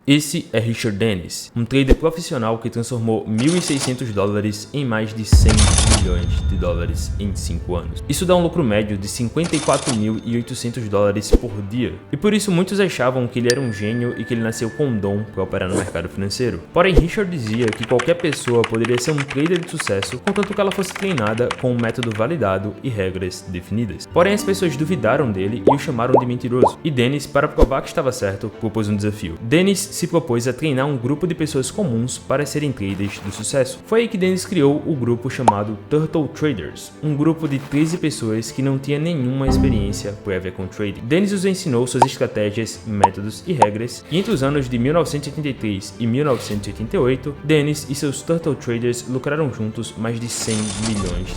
Esse é Richard Dennis, um trader profissional que transformou $1.600 em mais de $100 milhões em 5 anos. Isso dá um lucro médio de $54.800 por dia. E por isso muitos achavam que ele era um gênio e que ele nasceu com um dom para operar no mercado financeiro. Porém, Richard dizia que qualquer pessoa poderia ser um trader de sucesso, contanto que ela fosse treinada com um método validado e regras definidas. Porém, as pessoas duvidaram dele e o chamaram de mentiroso. E Dennis, para provar que estava certo, propôs um desafio. Dennis se propôs a treinar um grupo de pessoas comuns para serem traders de sucesso. Foi aí que Dennis criou o grupo chamado Turtle Traders, um grupo de 13 pessoas que não tinha nenhuma experiência prévia com trading. Dennis os ensinou suas estratégias, métodos e regras, e entre os anos de 1983 e 1988, Dennis e seus Turtle Traders lucraram juntos mais de $100 milhões.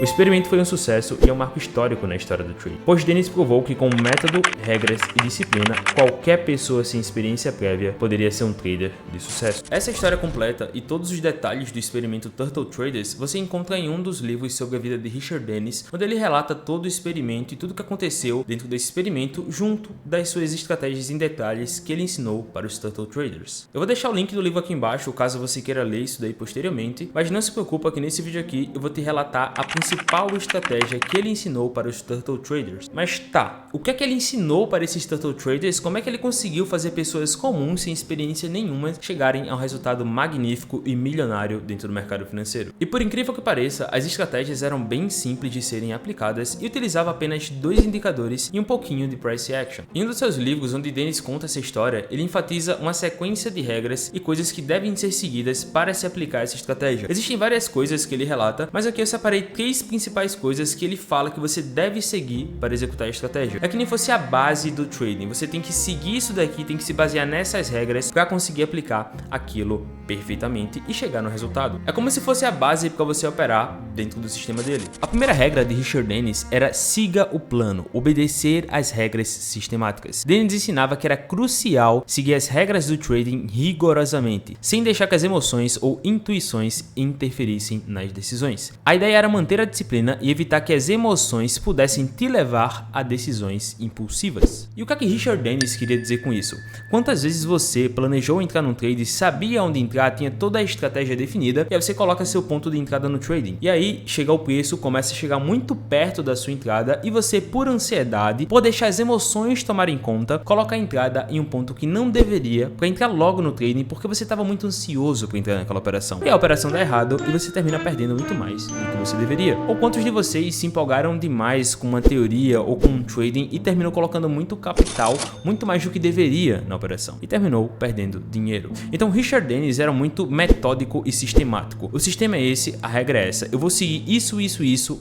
O experimento foi um sucesso e é um marco histórico na história do trading, pois Dennis provou que com método, regras e disciplina, qualquer pessoa sem experiência prévia poderia ser um trader de sucesso. Essa história completa e todos os detalhes do experimento Turtle Traders você encontra em um dos livros sobre a vida de Richard Dennis, onde ele relata todo o experimento e tudo o que aconteceu dentro desse experimento, junto das suas estratégias em detalhes que ele ensinou para os Turtle Traders. Eu vou deixar o link do livro aqui embaixo, caso você queira ler isso daí posteriormente, mas não se preocupa que nesse vídeo aqui eu vou te relatar a principal estratégia que ele ensinou para os Turtle Traders. Mas tá, o que é que ele ensinou para esses Turtle Traders? Como é que ele conseguiu fazer pessoas comuns, sem experiência nenhuma, chegarem a um resultado magnífico e milionário dentro do mercado financeiro? E por incrível que pareça, as estratégias eram bem simples de serem aplicadas e utilizava apenas 2 indicadores e um pouquinho de price action. Em um dos seus livros, onde Dennis conta essa história, ele enfatiza uma sequência de regras e coisas que devem ser seguidas para se aplicar essa estratégia. Existem várias coisas que ele relata, mas aqui eu separei 3 principais coisas que ele fala que você deve seguir para executar a estratégia. É que nem fosse a base do trading, você tem que seguir isso daqui, tem que se basear nessas regras para conseguir aplicar aquilo perfeitamente e chegar no resultado. É como se fosse a base para você operar dentro do sistema dele. A primeira regra de Richard Dennis era siga o plano, obedecer às regras sistemáticas. Dennis ensinava que era crucial seguir as regras do trading rigorosamente, sem deixar que as emoções ou intuições interferissem nas decisões. A ideia era manter a disciplina e evitar que as emoções pudessem te levar a decisões impulsivas. E o que é que Richard Dennis queria dizer com isso? Quantas vezes você planejou entrar no trade, sabia onde entrar, tinha toda a estratégia definida, e aí você coloca seu ponto de entrada no trading. E aí chega o preço, começa a chegar muito perto da sua entrada e você, por ansiedade, por deixar as emoções tomarem conta, coloca a entrada em um ponto que não deveria para entrar logo no trading porque você estava muito ansioso para entrar naquela operação. E a operação dá errado e você termina perdendo muito mais do que você deveria. Ou quantos de vocês se empolgaram demais com uma teoria ou com um trading e terminou colocando muito capital, muito mais do que deveria na operação e terminou perdendo dinheiro. Então Richard Dennis era muito metódico e sistemático. O sistema é esse, a regra é essa. Eu vou seguir isso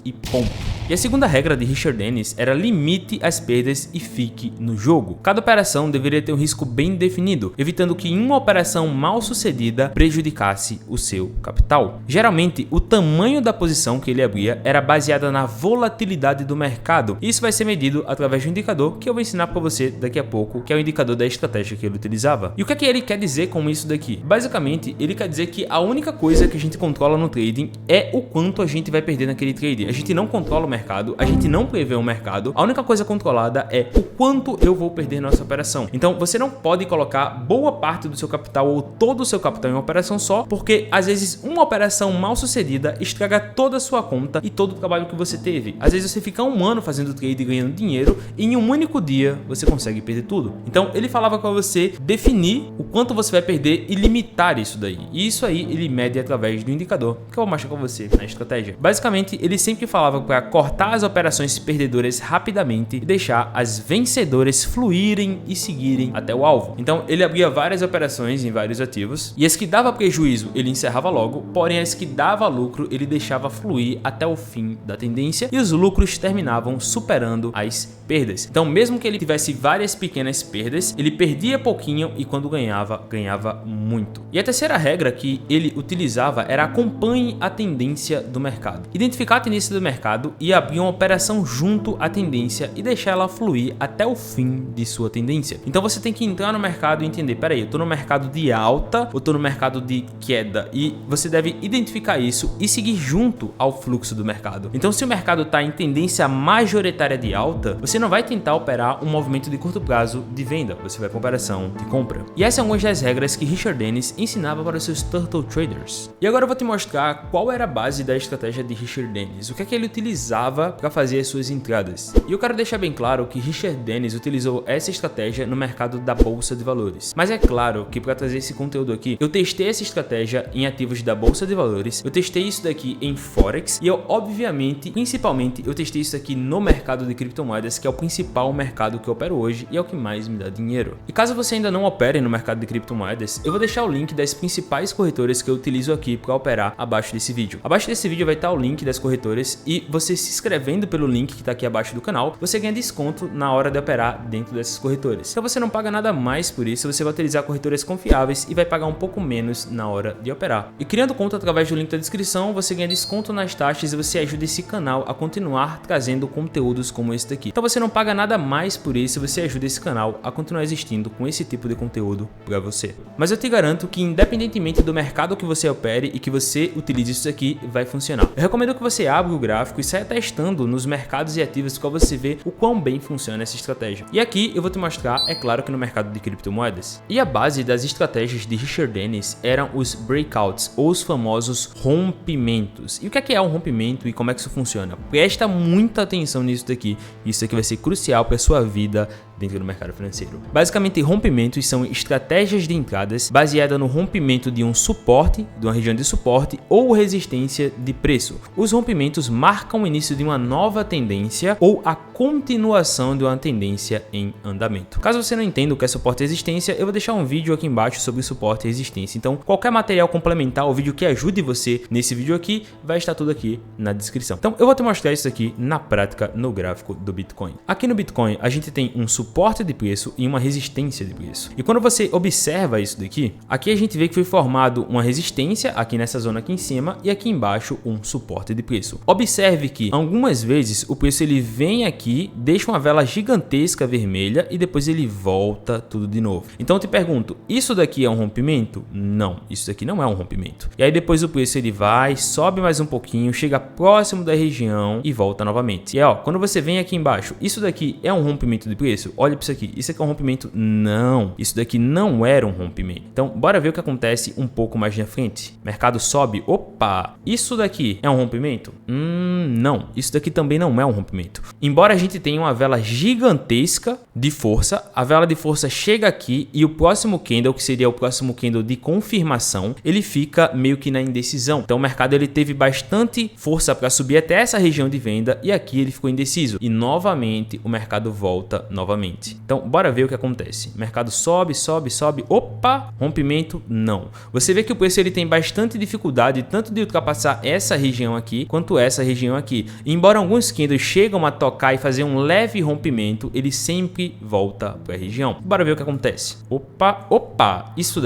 e ponto. E a segunda regra de Richard Dennis era limite as perdas e fique no jogo. Cada operação deveria ter um risco bem definido, evitando que uma operação mal sucedida prejudicasse o seu capital. Geralmente, o tamanho da posição que ele abria era baseada na volatilidade do mercado. Isso vai ser medido através de um indicador que eu vou ensinar para você daqui a pouco, que é o indicador da estratégia que ele utilizava. E o que é que ele quer dizer com isso daqui? Basicamente, ele quer dizer que a única coisa que a gente controla no trading é o quanto a gente vai perder naquele trade. A gente não controla o mercado, a gente não prevê o mercado. A única coisa controlada é o quanto eu vou perder nessa operação. Então, você não pode colocar boa parte do seu capital ou todo o seu capital em uma operação só, porque às vezes uma operação mal sucedida estraga toda a sua conta e todo o trabalho que você teve. Às vezes você fica um ano fazendo trade e ganhando dinheiro e em um único dia você consegue perder tudo. Então, ele falava para você definir o quanto você vai perder e limitar isso daí. E isso aí ele mede através do indicador que eu vou mostrar para você na estratégia. Basicamente, ele sempre falava para cortar as operações perdedoras rapidamente e deixar as vencedoras fluírem e seguirem até o alvo. Então, ele abria várias operações em vários ativos e as que dava prejuízo ele encerrava logo, porém as que dava lucro ele deixava fluir até o fim da tendência e os lucros terminavam superando as perdas. Então, mesmo que ele tivesse várias pequenas perdas, ele perdia pouquinho e quando ganhava, ganhava muito. E a terceira regra que ele utilizava era acompanhe a tendência do mercado. Identificar a tendência do mercado e abrir uma operação junto à tendência e deixar ela fluir até o fim de sua tendência. Então você tem que entrar no mercado e entender, peraí, eu tô no mercado de alta ou tô no mercado de queda? E você deve identificar isso e seguir junto ao fluxo do mercado. Então se o mercado tá em tendência majoritária de alta, você não vai tentar operar um movimento de curto prazo de venda, você vai para uma operação de compra. E essas são algumas das regras que Richard Dennis ensinava para os seus Turtle Traders. E agora eu vou te mostrar qual era a base da estratégia de Richard Dennis, o que é que ele utilizava para fazer as suas entradas. E eu quero deixar bem claro que Richard Dennis utilizou essa estratégia no mercado da bolsa de valores. Mas é claro que para trazer esse conteúdo aqui, eu testei essa estratégia em ativos da bolsa de valores, eu testei isso daqui em Forex e eu obviamente, principalmente, eu testei isso aqui no mercado de criptomoedas, que é o principal mercado que eu opero hoje e é o que mais me dá dinheiro. E caso você ainda não opere no mercado de criptomoedas, eu vou deixar o link das principais corretoras que eu utilizo aqui para operar abaixo desse vídeo. Abaixo desse vídeo vai estar o link das corretoras e você se inscrevendo pelo link que está aqui abaixo do canal, você ganha desconto na hora de operar dentro dessas corretoras. Então você não paga nada mais por isso, você vai utilizar corretoras confiáveis e vai pagar um pouco menos na hora de operar. E criando conta através do link da descrição, você ganha desconto nas taxas e você ajuda esse canal a continuar trazendo conteúdos como esse daqui. Então você não paga nada mais por isso, você ajuda esse canal a continuar existindo com esse tipo de conteúdo para você. Mas eu te garanto que independentemente do mercado que você opere e que você utilize isso aqui, vai funcionar. Eu recomendo que você abra o gráfico e saia testando nos mercados e ativos para você ver o quão bem funciona essa estratégia. E aqui eu vou te mostrar, é claro que no mercado de criptomoedas. E a base das estratégias de Richard Dennis eram os breakouts, ou os famosos rompimentos. E o que é um rompimento e como é que isso funciona? Presta muita atenção nisso daqui. Isso aqui vai ser crucial para a sua vida dentro do mercado financeiro. Basicamente, rompimentos são estratégias de entradas baseadas no rompimento de um suporte, de uma região de suporte ou resistência de preço. Os rompimentos marcam o início de uma nova tendência ou a continuação de uma tendência em andamento. Caso você não entenda o que é suporte e resistência, eu vou deixar um vídeo aqui embaixo sobre suporte e resistência. Então, qualquer material complementar ao vídeo que ajude você nesse vídeo aqui, vai estar tudo aqui na descrição. Então, eu vou te mostrar isso aqui na prática no gráfico do Bitcoin. Aqui no Bitcoin, a gente tem um suporte de preço e uma resistência de preço. E quando você observa isso daqui, aqui a gente vê que foi formado uma resistência aqui nessa zona aqui em cima e aqui embaixo um suporte de preço. Observe que algumas vezes o preço ele vem aqui, deixa uma vela gigantesca vermelha e depois ele volta tudo de novo. Então eu te pergunto, isso daqui é um rompimento? Não, isso daqui não é um rompimento. E aí depois o preço ele vai, sobe mais um pouquinho, chega próximo da região e volta novamente. E ó, quando você vem aqui embaixo, isso daqui é um rompimento de preço? Olha para isso aqui, isso aqui é um rompimento? Não, isso daqui não era um rompimento. Então bora ver o que acontece um pouco mais na frente. Mercado sobe, opa, isso daqui é um rompimento? Não, isso daqui também não é um rompimento. Embora a gente tenha uma vela gigantesca de força, a vela de força chega aqui e o próximo candle, que seria o próximo candle de confirmação, ele fica meio que na indecisão. Então o mercado ele teve bastante força para subir até essa região de venda e aqui ele ficou indeciso. E novamente o mercado volta novamente. Então bora ver o que acontece. O mercado sobe, sobe, sobe. Opa, rompimento? Não. Você vê que o preço ele tem bastante dificuldade tanto de ultrapassar essa região aqui quanto essa região aqui. E embora alguns candles chegam a tocar e fazer um leve rompimento, ele sempre volta para a região. Bora ver o que acontece. Opa, opa, isso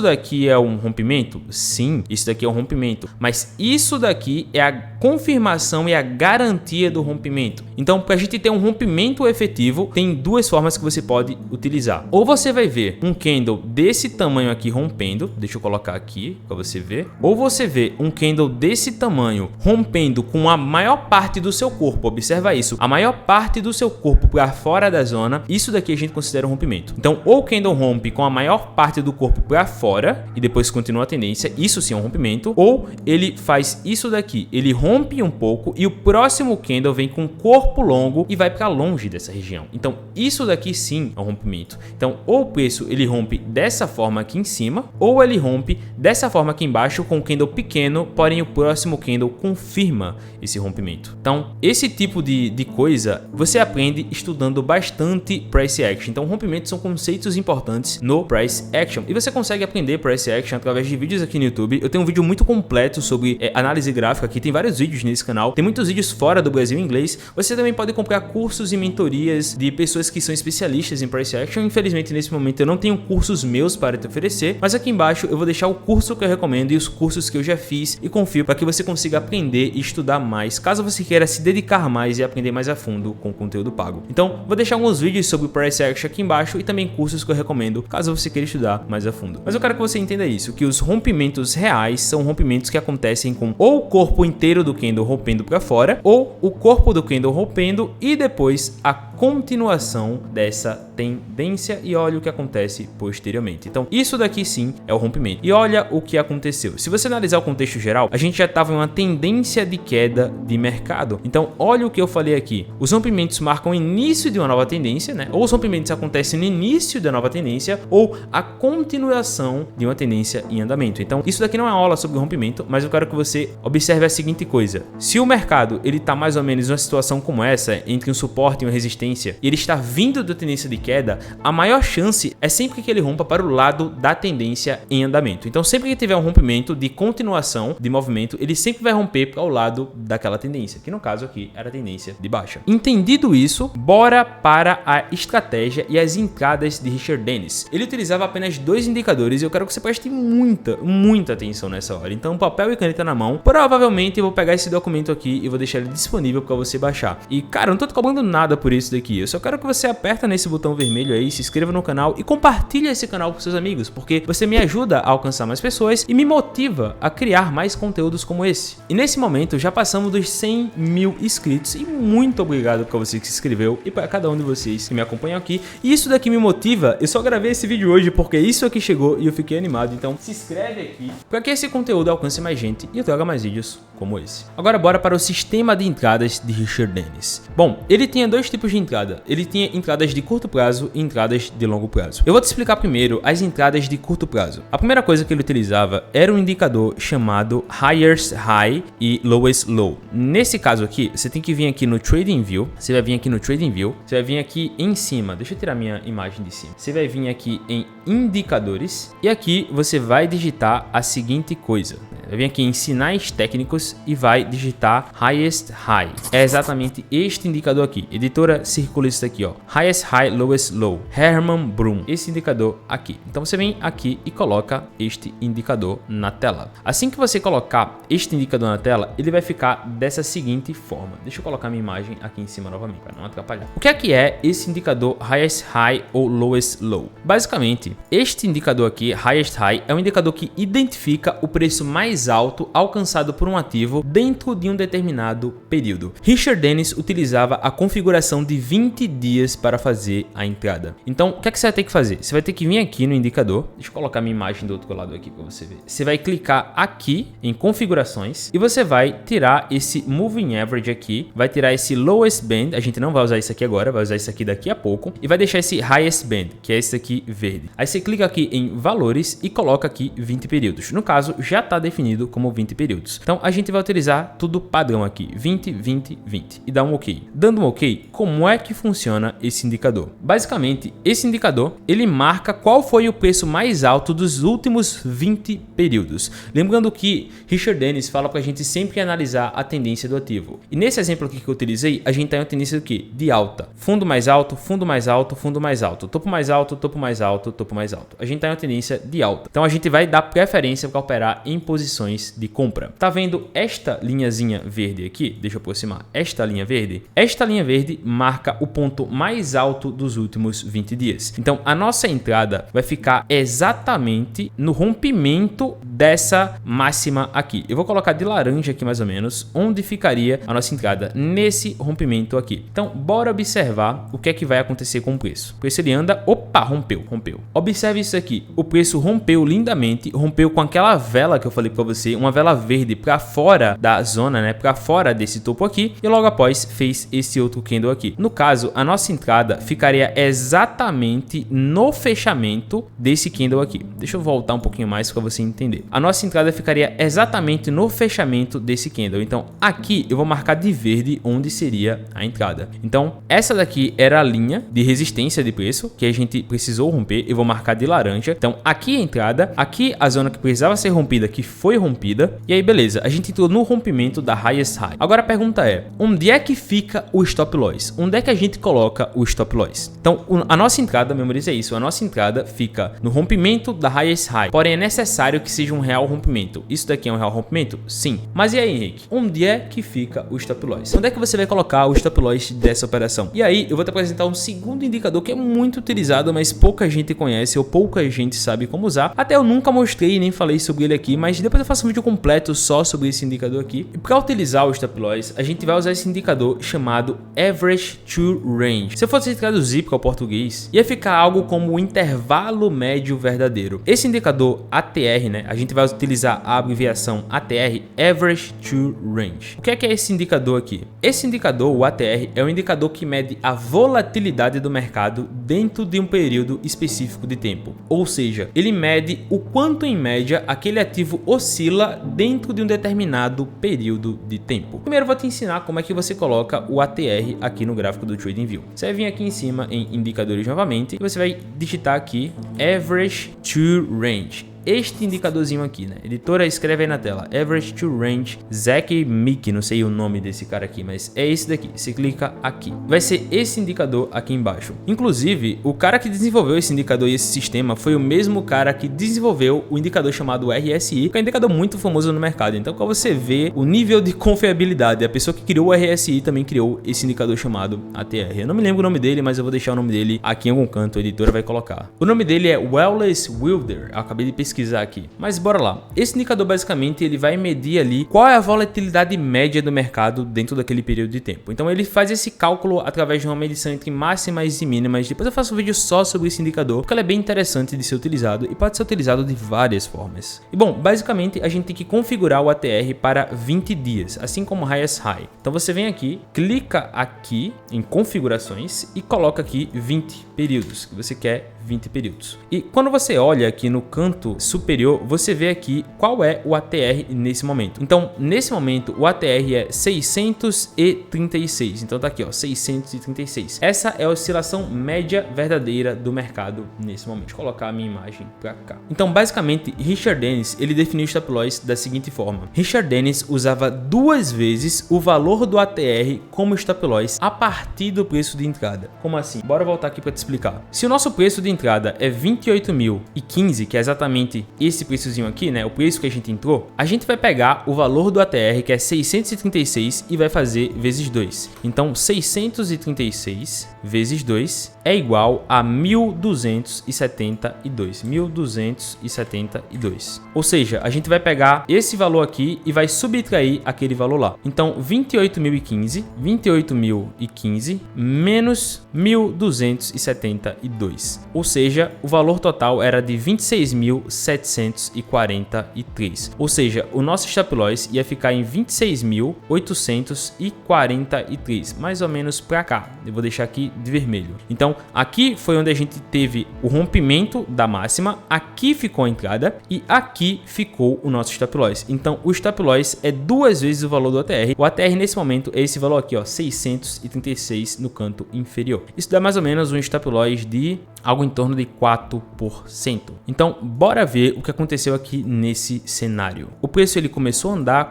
daqui é um rompimento? Sim, isso daqui é um rompimento. Mas isso daqui é a confirmação e a garantia do rompimento. Então, para a gente ter um rompimento efetivo, tem duas formas que você pode utilizar. Ou você vai ver um candle desse tamanho aqui rompendo, deixa eu colocar aqui para você ver. Ou você vê um candle desse tamanho rompendo com a maior parte do seu corpo. Observa isso, a maior parte do seu corpo para fora da zona. Isso daqui a gente considera um rompimento. Então, ou o candle rompe com a maior parte do corpo para fora e depois continua a tendência, isso sim é um rompimento. Ou ele faz isso daqui, ele rompe um pouco e o próximo candle vem com corpo longo e vai para longe dessa região. Então, isso daqui sim é um rompimento. Então, ou o preço ele rompe dessa forma aqui em cima, ou ele rompe dessa forma aqui embaixo com um candle pequeno, porém o próximo candle confirma esse rompimento. Então, esse tipo de coisa você aprende estudando bastante Price Action. Então, rompimentos são conceitos importantes no Price Action e você consegue aprender Price Action através de vídeos aqui no YouTube. Eu tenho um vídeo muito completo sobre análise gráfica aqui, tem vários vídeos nesse canal, tem muitos vídeos fora do Brasil em inglês. Você também pode comprar cursos e mentorias de pessoas que são especialistas em Price Action. Infelizmente, nesse momento eu não tenho cursos meus para te oferecer, mas aqui embaixo eu vou deixar o curso que eu recomendo e os cursos que eu já fiz e confio para que você consiga aprender e estudar mais, caso você queira se dedicar mais e aprender mais a fundo com conteúdo pago. Então, vou deixar alguns vídeos sobre Price Action aqui embaixo e também cursos que eu recomendo, caso você queira estudar mais a fundo. Mas eu quero que você entenda isso, que os rompimentos reais são rompimentos que acontecem com ou o corpo inteiro do candle rompendo para fora, ou o corpo do candle rompendo e depois a continuação dessa tendência e olha o que acontece posteriormente. Então isso daqui sim é o rompimento. E olha o que aconteceu. Se você analisar o contexto geral, a gente já estava em uma tendência de queda de mercado. Então olha o que eu falei aqui. Os rompimentos marcam o início de uma nova tendência, né? Ou os rompimentos acontecem no início da nova tendência ou a continuação de uma tendência em andamento. Então isso daqui não é uma aula sobre rompimento, mas eu quero que você observe a seguinte coisa. Se o mercado ele está mais ou menos em uma situação como essa, entre um suporte e uma resistência, e ele está vindo da tendência de queda, a maior chance é sempre que ele rompa para o lado da tendência em andamento. Então sempre que tiver um rompimento de continuação de movimento, ele sempre vai romper para o lado daquela tendência, que no caso aqui era a tendência de baixa. Entendido isso, bora para a estratégia e as entradas de Richard Dennis. Ele utilizava apenas 2 indicadores e eu quero que você preste muita atenção nessa hora. Então papel e caneta na mão, provavelmente eu vou pegar esse documento aqui e vou deixar ele disponível para você baixar. E cara, eu não tô te cobrando nada por isso daqui, eu só quero que você aperta nesse botão vermelho aí, se inscreva no canal e compartilhe esse canal com seus amigos, porque você me ajuda a alcançar mais pessoas e me motiva a criar mais conteúdos como esse. E nesse momento já passamos dos 100 mil inscritos e muito obrigado para você que se inscreveu e para cada um de vocês que me acompanham aqui. E isso daqui me motiva, eu só gravei esse vídeo hoje porque isso aqui chegou e eu fiquei animado, então se inscreve aqui para que esse conteúdo alcance mais gente e eu traga mais vídeos como esse. Agora bora para o sistema de entradas de Richard Dennis. Bom, ele tinha 2 tipos de entrada, ele tinha entradas de curto prazo e entradas de longo prazo. Eu vou te explicar primeiro as entradas de curto prazo. A primeira coisa que ele utilizava era um indicador chamado Highest High e Lowest Low. Nesse caso aqui, você tem que vir aqui no Trading View, você vai vir aqui no Trading View, você vai vir aqui em cima, deixa eu tirar minha imagem de cima, você vai vir aqui em indicadores e aqui você vai digitar a seguinte coisa. Vai vir aqui em sinais técnicos e vai digitar Highest High. É exatamente este indicador aqui. Editora circula isso aqui, ó. Highest High, Lowest Low. Herman Brum. Esse indicador aqui. Então você vem aqui e coloca este indicador na tela. Assim que você colocar este indicador na tela, ele vai ficar dessa seguinte forma. Deixa eu colocar minha imagem aqui em cima novamente para não atrapalhar. O que é esse indicador Highest High ou Lowest Low? Basicamente, este indicador aqui, Highest High, é um indicador que identifica o preço mais alto alcançado por um ativo dentro de um determinado período. Richard Dennis utilizava a configuração de 20 dias para fazer a entrada. Então, o que você vai ter que fazer? Você vai ter que vir aqui no indicador. Deixa eu colocar minha imagem do outro lado aqui para você ver. Você vai clicar aqui em configurações e você vai tirar esse Moving Average aqui, vai tirar esse Lowest Band, a gente não vai usar isso aqui agora, vai usar isso aqui daqui a pouco, e vai deixar esse Highest Band, que é esse aqui verde. Aí você clica aqui em valores e coloca aqui 20 períodos. No caso, já está definido como 20 períodos. Então a gente vai utilizar tudo padrão aqui, 20, 20, 20 e dá um OK. Dando um OK, como é que funciona esse indicador? Basicamente, esse indicador, ele marca qual foi o preço mais alto dos últimos 20 períodos. Lembrando que Richard Dennis fala para a gente sempre analisar a tendência do ativo. E nesse exemplo aqui que eu utilizei, a gente tem uma tendência do quê? De alta. Fundo mais alto, fundo mais alto, fundo mais alto, topo mais alto, topo mais alto, topo mais alto. A gente tem uma tendência de alta. Então a gente vai dar preferência para operar em posições de compra. Tá vendo esta linhazinha verde aqui? Deixa eu aproximar. Esta linha verde? Esta linha verde marca o ponto mais alto dos últimos 20 dias. Então a nossa entrada vai ficar exatamente no rompimento dessa máxima aqui. Eu vou colocar de laranja aqui mais ou menos, onde ficaria a nossa entrada nesse rompimento aqui. Então bora observar o que é que vai acontecer com o preço. O preço ele anda, opa, rompeu. Observe isso aqui. O preço rompeu lindamente, rompeu com aquela vela que eu falei para você, uma vela verde para fora da zona, né, para fora desse topo aqui, e logo após fez esse outro candle aqui. No caso, a nossa entrada ficaria exatamente no fechamento desse candle aqui. Deixa eu voltar um pouquinho mais para você entender. A nossa entrada ficaria exatamente no fechamento desse candle. Então, aqui eu vou marcar de verde onde seria a entrada. Então, essa daqui era a linha de resistência de preço que a gente precisou romper. Eu vou marcar de laranja. Então, aqui a entrada, aqui a zona que precisava ser rompida, que foi rompida, e aí beleza, a gente entrou no rompimento da Highest High. Agora a pergunta é, onde é que fica o stop loss? Onde é que a gente coloca o stop loss? Então a nossa entrada, memoriza isso, a nossa entrada fica no rompimento da Highest High, porém é necessário que seja um real rompimento. Isso daqui é um real rompimento? Sim. Mas e aí, Henrique, onde é que fica o stop loss? Onde é que você vai colocar o stop loss dessa operação? E aí eu vou te apresentar um segundo indicador que é muito utilizado, mas pouca gente conhece ou pouca gente sabe como usar. Até eu nunca mostrei nem falei sobre ele aqui, mas depois Depois eu faço um vídeo completo só sobre esse indicador aqui. E para utilizar o stop loss, a gente vai usar esse indicador chamado Average to Range. Se eu fosse traduzir para o português, ia ficar algo como o intervalo médio verdadeiro. Esse indicador ATR, né, a gente vai utilizar a abreviação ATR, Average to Range. O que é esse indicador aqui? Esse indicador, o ATR, é um indicador que mede a volatilidade do mercado dentro de um período específico de tempo. Ou seja, ele mede o quanto em média aquele ativo oscila dentro de um determinado período de tempo. Primeiro eu vou te ensinar como é que você coloca o ATR aqui no gráfico do TradingView. Você vai vir aqui em cima em indicadores novamente e você vai digitar aqui Average to Range. Este indicadorzinho aqui, né? Editora, escreve aí na tela. Average to Range, Zach Mick, não sei o nome desse cara aqui, mas é esse daqui. Você clica aqui. Vai ser esse indicador aqui embaixo. Inclusive, o cara que desenvolveu esse indicador e esse sistema foi o mesmo cara que desenvolveu o indicador chamado RSI, que é um indicador muito famoso no mercado. Então, quando você vê o nível de confiabilidade, a pessoa que criou o RSI também criou esse indicador chamado ATR. Eu não me lembro o nome dele, mas eu vou deixar o nome dele aqui em algum canto. A editora vai colocar. O nome dele é Wallace Wilder. Eu acabei de pesquisar aqui, mas bora lá. Esse indicador basicamente ele vai medir ali qual é a volatilidade média do mercado dentro daquele período de tempo. Então ele faz esse cálculo através de uma medição entre máximas e mínimas. Depois eu faço um vídeo só sobre esse indicador, porque ele é bem interessante de ser utilizado e pode ser utilizado de várias formas. E bom, basicamente a gente tem que configurar o ATR para 20 dias, assim como Highest High. Então você vem aqui, clica aqui em configurações e coloca aqui 20 períodos, que você quer 20 períodos. E quando você olha aqui no canto superior, você vê aqui qual é o ATR nesse momento. Então, nesse momento, o ATR é 636. Então tá aqui, ó, 636. Essa é a oscilação média verdadeira do mercado nesse momento. Deixa eu colocar a minha imagem pra cá. Então, basicamente, Richard Dennis, ele definiu o stop loss da seguinte forma. Richard Dennis usava 2 vezes o valor do ATR como stop loss a partir do preço de entrada. Como assim? Bora voltar aqui para te explicar. Se o nosso preço de entrada é 28.015, que é exatamente esse preçozinho aqui, né, o preço que a gente entrou, a gente vai pegar o valor do ATR, que é 636, e vai fazer vezes 2. Então, 636 vezes 2 é igual a 1.272. 1.272. Ou seja, a gente vai pegar esse valor aqui e vai subtrair aquele valor lá. Então, 28.015 menos 1.272. Ou seja, o valor total era de 26.743. Ou seja, o nosso stop loss ia ficar em 26.843, mais ou menos para cá. Eu vou deixar aqui de vermelho. Então, aqui foi onde a gente teve o rompimento da máxima, aqui ficou a entrada e aqui ficou o nosso stop loss. Então, o stop loss é 2 vezes o valor do ATR. O ATR nesse momento é esse valor aqui, ó, 636 no canto inferior. Isso dá mais ou menos um stop loss de algo em torno de 4%. Então, bora ver o que aconteceu aqui nesse cenário. O preço ele começou a andar.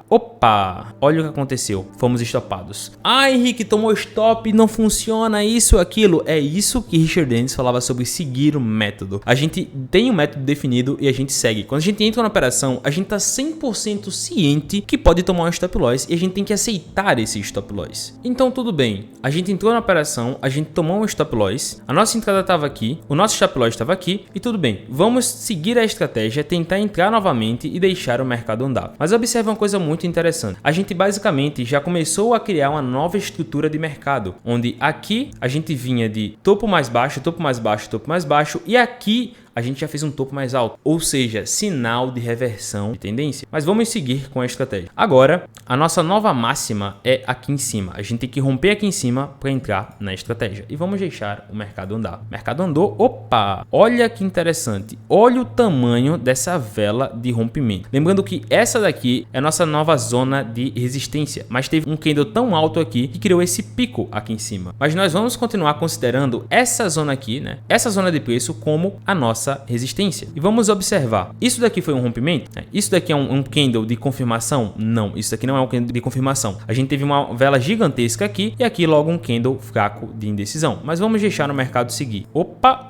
Opa! Olha o que aconteceu. Fomos estopados. Ah, Henrique, tomou stop, não funciona isso, aquilo. É isso que Richard Dennis falava sobre seguir o método. A gente tem um método definido e a gente segue. Quando a gente entra na operação, a gente tá 100% ciente que pode tomar um stop loss e a gente tem que aceitar esse stop loss. Então, tudo bem. A gente entrou na operação, a gente tomou um stop loss, a nossa entrada estava aqui, o nosso stop loss estava aqui e tudo bem. Vamos seguir a estratégia, tentar entrar novamente e deixar o mercado andar. Mas observe uma coisa muito interessante. A gente basicamente já começou a criar uma nova estrutura de mercado, onde aqui a gente vinha de topo mais baixo, topo mais baixo, topo mais baixo e aqui a gente já fez um topo mais alto, ou seja, sinal de reversão de tendência. Mas vamos seguir com a estratégia. Agora, a nossa nova máxima é aqui em cima. A gente tem que romper aqui em cima para entrar na estratégia. E vamos deixar o mercado andar. O mercado andou, opa! Olha que interessante. Olha o tamanho dessa vela de rompimento. Lembrando que essa daqui é a nossa nova zona de resistência, mas teve um candle tão alto aqui que criou esse pico aqui em cima. Mas nós vamos continuar considerando essa zona aqui, né? Essa zona de preço como a nossa resistência. E vamos observar. Isso daqui foi um rompimento? Isso daqui é um candle de confirmação? Não, isso daqui não é um candle de confirmação. A gente teve uma vela gigantesca aqui e aqui logo um candle fraco de indecisão. Mas vamos deixar o mercado seguir. Opa,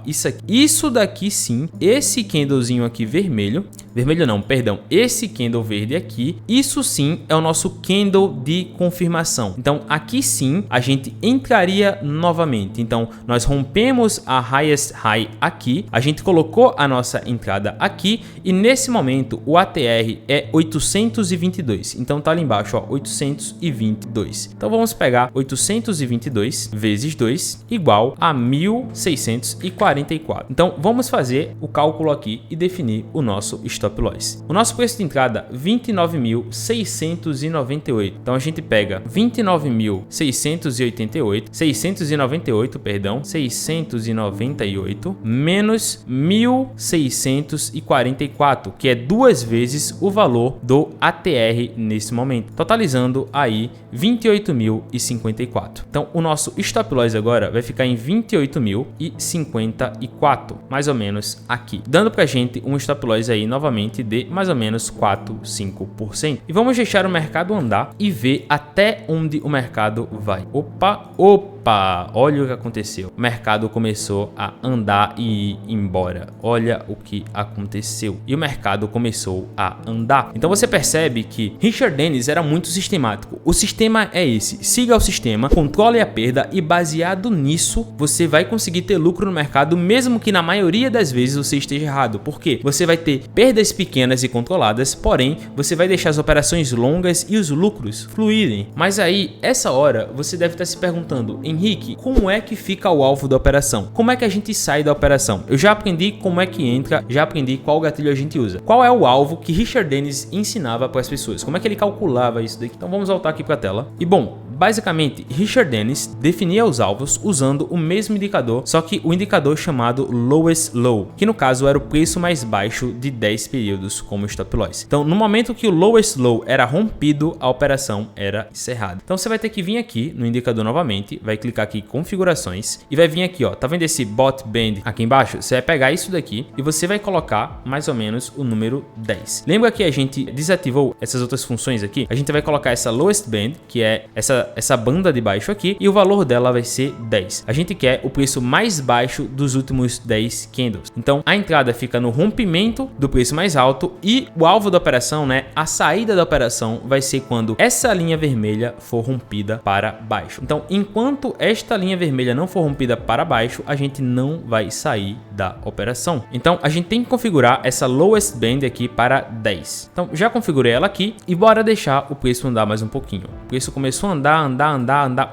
isso aqui. Isso daqui sim, esse candlezinho aqui vermelho vermelho não, perdão, esse candle verde aqui, isso sim é o nosso candle de confirmação. Então aqui sim a gente entraria novamente. Então nós rompemos a highest high aqui, a gente colocou a nossa entrada aqui e nesse momento o ATR é 822. Então tá ali embaixo, ó, 822. Então vamos pegar 822 vezes 2 igual a 1644. Então vamos fazer o cálculo aqui e definir o nosso stop loss. O nosso preço de entrada 29.698. Então a gente pega 698 menos 1644, que é 2 vezes o valor do ATR nesse momento, totalizando aí 28.054. Então o nosso stop loss agora vai ficar em 28.054, mais ou menos aqui, dando pra gente um stop loss aí novamente de mais ou menos 4-5%. E vamos deixar o mercado andar e ver até onde o mercado vai. Opa, olha o que aconteceu. O mercado começou a andar e ir embora. Olha o que aconteceu. E o mercado começou a andar. Então você percebe que Richard Dennis era muito sistemático. O sistema é esse. Siga o sistema, controle a perda e baseado nisso, você vai conseguir ter lucro no mercado, mesmo que na maioria das vezes você esteja errado. Por quê? Você vai ter perdas pequenas e controladas, porém, você vai deixar as operações longas e os lucros fluírem. Mas aí, essa hora, você deve estar se perguntando, Henrique, como é que fica o alvo da operação? Como é que a gente sai da operação? Eu já aprendi como é que entra, já aprendi qual gatilho a gente usa. Qual é o alvo que Richard Dennis ensinava para as pessoas? Como é que ele calculava isso daqui? Então vamos voltar aqui para a tela. E bom, basicamente, Richard Dennis definia os alvos usando o mesmo indicador, só que o indicador chamado Lowest Low, que no caso era o preço mais baixo de 10 períodos como stop loss. Então, no momento que o Lowest Low era rompido, a operação era encerrada. Então, você vai ter que vir aqui no indicador novamente, vai clicar aqui em configurações e vai vir aqui, ó, tá vendo esse bot band aqui embaixo? Você vai pegar isso daqui e você vai colocar mais ou menos o número 10. Lembra que a gente desativou essas outras funções aqui? A gente vai colocar essa Lowest Band, que é essa banda de baixo aqui, e o valor dela vai ser 10. A gente quer o preço mais baixo dos últimos 10 candles. Então a entrada fica no rompimento do preço mais alto e o alvo da operação, né, a saída da operação vai ser quando essa linha vermelha for rompida para baixo. Então enquanto esta linha vermelha não for rompida para baixo, a gente não vai sair da operação. Então a gente tem que configurar essa Lowest Band aqui para 10. Então já configurei ela aqui e bora deixar o preço andar mais um pouquinho. O preço começou a andar.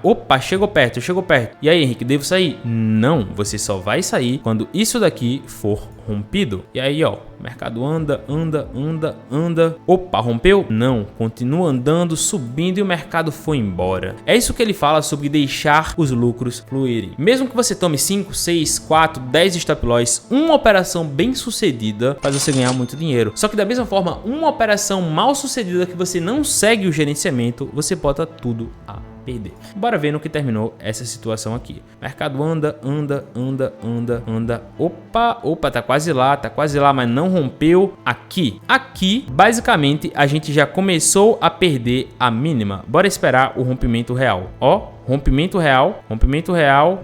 Opa, chegou perto. E aí, Henrique, devo sair? Não, você só vai sair quando isso daqui for rompido. E aí, ó, o mercado anda. Opa, rompeu? Não, continua andando, subindo e o mercado foi embora. É isso que ele fala sobre deixar os lucros fluírem. Mesmo que você tome 5, 6, 4, 10 stop loss, uma operação bem sucedida faz você ganhar muito dinheiro. Só que da mesma forma, uma operação mal sucedida que você não segue o gerenciamento, você bota tudo a perder. Bora ver no que terminou essa situação aqui. Mercado anda. Opa, tá quase lá, mas não rompeu aqui. Aqui, basicamente, a gente já começou a perder a mínima. Bora esperar o rompimento real. Ó, rompimento real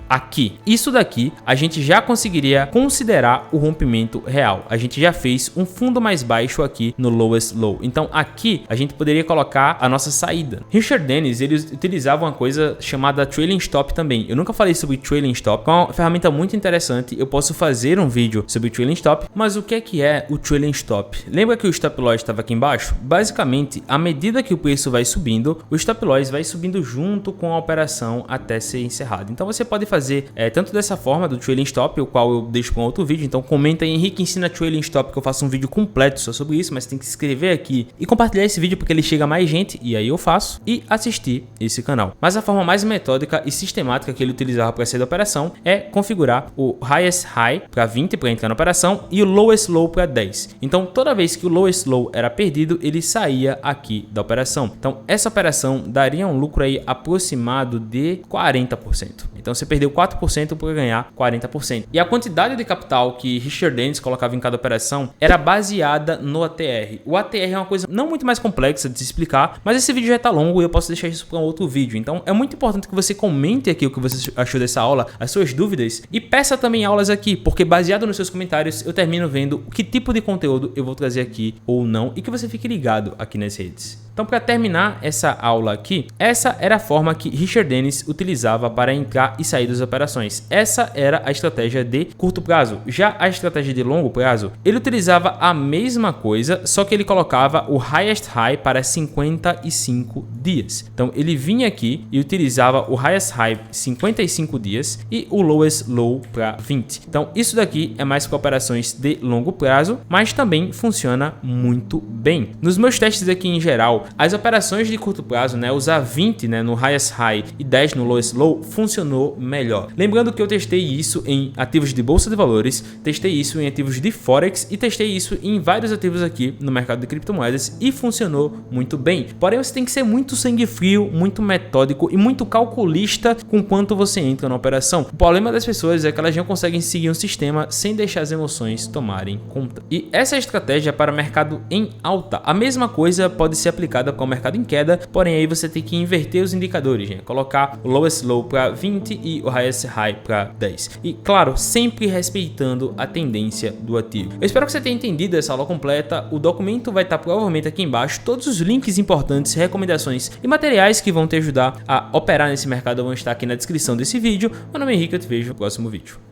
aqui. Isso daqui a gente já conseguiria considerar o rompimento real. A gente já fez um fundo mais baixo aqui no Lowest Low. Então aqui a gente poderia colocar a nossa saída. Richard Dennis, ele utilizava uma coisa chamada Trailing Stop também. Eu nunca falei sobre Trailing Stop, é uma ferramenta muito interessante. Eu posso fazer um vídeo sobre Trailing Stop, mas o que é o Trailing Stop? Lembra que o Stop Loss estava aqui embaixo? Basicamente, à medida que o preço vai subindo, o Stop Loss vai subindo junto com a operação até ser encerrado. Então você pode fazer tanto dessa forma do Trailing Stop, o qual eu deixo para um outro vídeo. Então comenta aí, Henrique ensina Trailing Stop, que eu faço um vídeo completo só sobre isso, mas tem que se inscrever aqui e compartilhar esse vídeo porque ele chega a mais gente, e aí eu faço, e assistir esse canal. Mas a forma mais metódica e sistemática que ele utilizava para sair da operação é configurar o Highest High para 20 para entrar na operação e o Lowest Low para 10. Então toda vez que o Lowest Low era perdido, ele saía aqui da operação. Então essa operação daria um lucro aí aproximado de 40%. Então você perdeu 4% para ganhar 40%. E a quantidade de capital que Richard Dennis colocava em cada operação era baseada no ATR. O ATR é uma coisa não muito mais complexa de se explicar, mas esse vídeo já está longo e eu posso deixar isso para um outro vídeo. Então é muito importante que você comente aqui o que você achou dessa aula, as suas dúvidas, e peça também aulas aqui, porque baseado nos seus comentários eu termino vendo que tipo de conteúdo eu vou trazer aqui ou não, e que você fique ligado aqui nas redes. Então, para terminar essa aula aqui, essa era a forma que Richard Dennis utilizava para entrar e sair das operações. Essa era a estratégia de curto prazo. Já a estratégia de longo prazo, ele utilizava a mesma coisa, só que ele colocava o highest high para 55 dias. Então, ele vinha aqui e utilizava o highest high 55 dias e o lowest low para 20. Então, isso daqui é mais para operações de longo prazo, mas também funciona muito bem. Nos meus testes aqui em geral, as operações de curto prazo, usar 20 no highest high e 10 no lowest low, funcionou melhor. Lembrando que eu testei isso em ativos de bolsa de valores, testei isso em ativos de forex e testei isso em vários ativos aqui no mercado de criptomoedas e funcionou muito bem. Porém, você tem que ser muito sangue frio, muito metódico e muito calculista com quanto você entra na operação. O problema das pessoas é que elas não conseguem seguir um sistema sem deixar as emoções tomarem conta. E essa é a estratégia para mercado em alta. A mesma coisa pode ser aplicada com o mercado em queda, porém aí você tem que inverter os indicadores, colocar o lowest low para 20 e o highest high para 10. E claro, sempre respeitando a tendência do ativo. Eu espero que você tenha entendido essa aula completa. O documento vai estar provavelmente aqui embaixo. Todos os links importantes, recomendações e materiais que vão te ajudar a operar nesse mercado vão estar aqui na descrição desse vídeo. Meu nome é Henrique, eu te vejo no próximo vídeo.